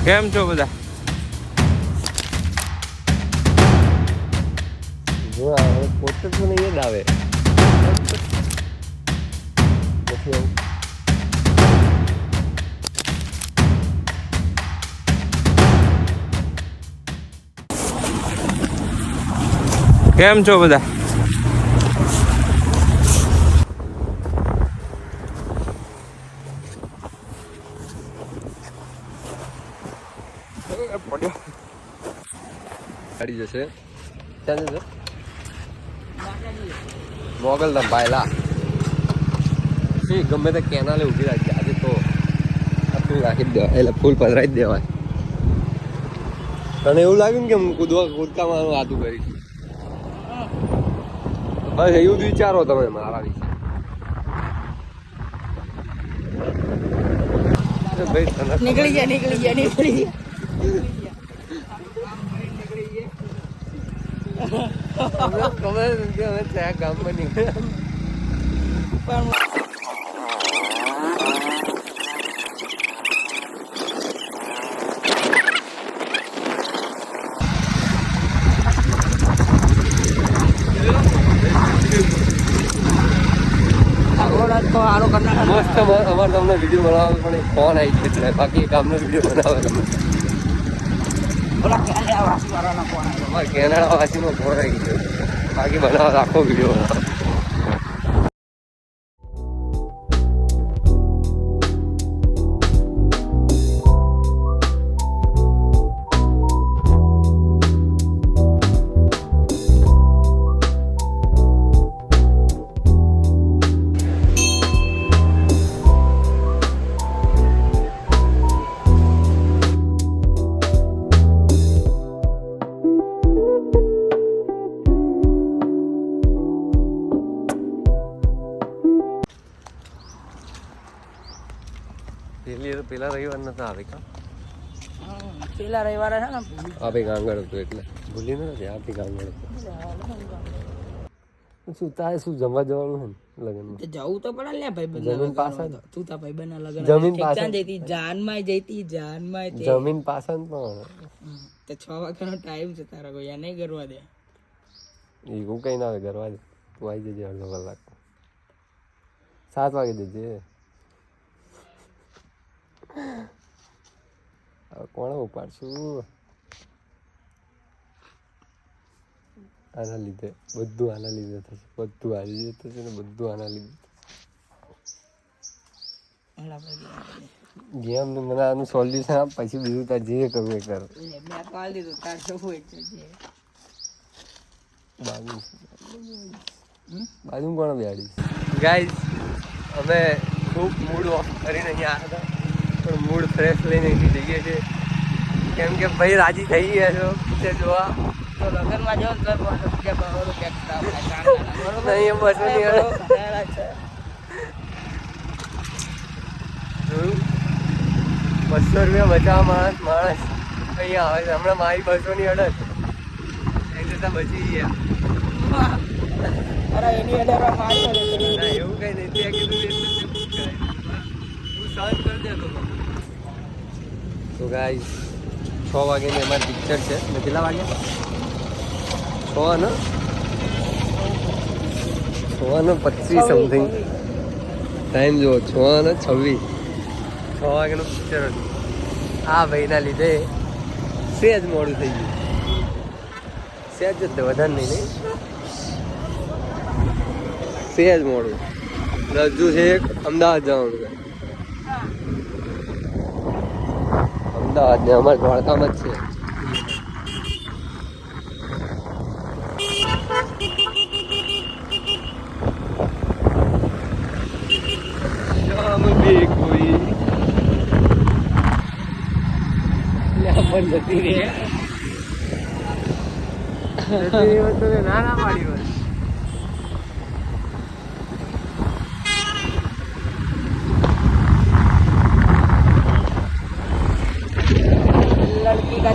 કેમ છો બધા? જો આ પોતે જ મને યાદ આવે નથી આવું. કેમ છો બધા? ગાડી જશે ક્યાં જશે? મોગલધામ ભાઈલા ગમે તે કેનાલે ઊભી રાખી આજે તો ફૂલ રાખી જ દેવાય, એટલે ફૂલ પધરાવી જ દેવાય. તને એવું લાગ્યું ને કે હું કૂદકા મારું આતું કરી બસ એવું જ વિચારો તમે મારા વિશે. નીકળી ગયા ખબર નથી હવે ત્યાં ગામમાં નીકળ્યા. મસ્ત અમારે તમને વિડીયો બનાવવા પણ ફોન આવી ગયો એટલે બાકી ગામનો વિડીયો બનાવે તમે. કેનેડા વાસીનો ફોન આવી ગયો બાકી બનાવો આખો વિડીયો બનાવો. પેલા રવિવાર નતા આવે કા? પેલા રવિવારે છે ને આ ભાઈ ગાંગડ હતું એટલે ભૂલી નથી. આ ભાઈ ગાંગડ હતું. શું તારે શું જમવા જવાનું છે ને લગ્ન જવું તો પડે લે ભાઈ. જમીન પાસે તું તા ભાઈ બના લગન જમીન પાસે જઈતી જાનમાં જમીન પાસે પણ તો 6 વાગ્યાનો ટાઈમ છે તારા કોઈ નહીં કરવા દે. એવું કઈ ના આવે કરવા દે. તું આવી જજે અડધો કલાક 7 વાગે જજે. કોણે ઉપાડશું? આના લીધે બધું આના લીધે થશે. બધું આવી થશે ને બધું આના લીધે ગેમ મને આનું સોલ્યુશન આપ પછી બીજું તાર જે કરવું એ કર. બાજુ કોણ બેહાડી? ગાઈસ અમે ખૂબ મૂડ ઓફ કરીને અહીંયા આવ્યા હતા પણ મૂડ ફ્રેશ લઈને અહીંથી જઈએ છીએ કેમ કે ભાઈ રાજી થઈ ગયા છો પિક્ચર જોવા. તો લગનમાં જાવ તો 200 નહીં એમ બસો ની અડે 200 રૂપિયા બચાવવા માણસ અહીંયા આવે છે. હમણાં મારી 200 ની અડદ એ જતા બચી ગયા. એની અંદર ના એવું કઈ નહીં. ત્યાં કીધું હું સહન કરી દેતો હતો. તો ગાઈસ 6 વાગ્યાની અમારી પિક્ચર છે. ને કેટલા વાગ્યા? 6:25 સમથિંગ ટાઈમ જુઓ. 6:26 6 વાગ્યાનું પિક્ચર હતું. આ ભાઈના લીધે સહેજ મોડું થઈ ગયું. સહેજ જ વધારે નહીં સહેજ મોડું. રજુ છે અમદાવાદ જવાનું. અમદાવાદ ને અમારે દ્વારકામાં જ છે. જતી રે ના ના પાડી હોય. लड़की का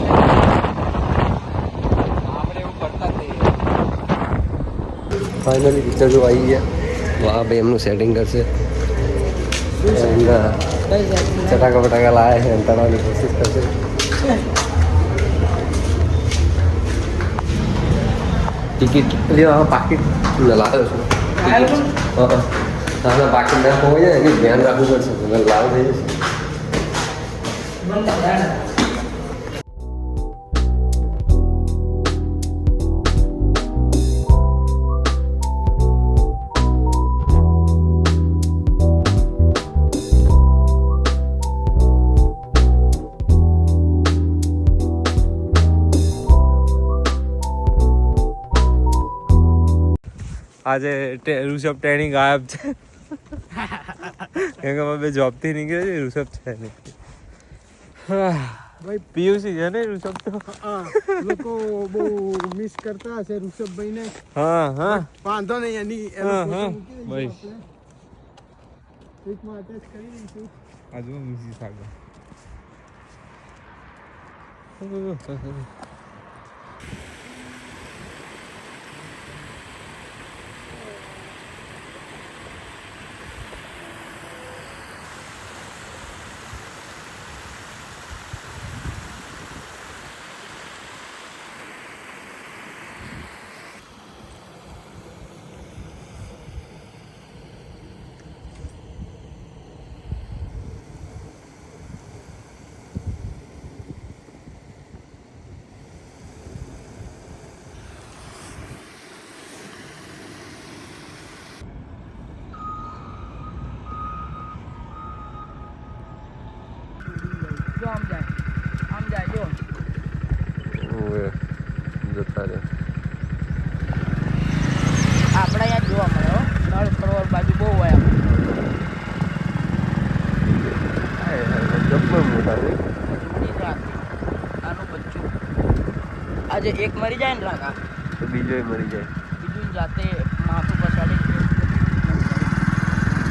फाइनली पिक्चर जो आई है वहाँ पे हमने सेटिंग कर से चटाका पटाका लाए हैं अंतराने की कोशिश करते ટિકિટ લેવા પાકીટ લાવ્યો છું તારા પાકીટ ના હોય એનું ધ્યાન રાખવું પડશે લાવ થઈ જશે. આજે ઋષભ ટ્રેનિંગ ગાયબ છે કેમ કે અમે જોબથી નીકળે છે ઋષભ છે નહીં. ભાઈ પીયુસી છે ને ઋષભ તો લોકો બહુ મિસ કરતા હશે ઋષભભાઈને. હા હા વાંધો નહીં એની એનો હા, ફોટો હા. મૂકી ભાઈ. દઈશું આપણે. ટ્વીટમાં અટેચ કરી દઈશું. આજુ મિસી સાગર જો આમ જાય જો જતા રહે. આપણે અહીંયા જોવા મળે હો નળ સરોવર બાજુ બહુ હોય આમ. જબ્બર મોટા છે. જૂની રાખ આનું બચ્ચું આજે એક મરી જાય ને રાખા તો બીજો મરી જાય. બીજું જાતે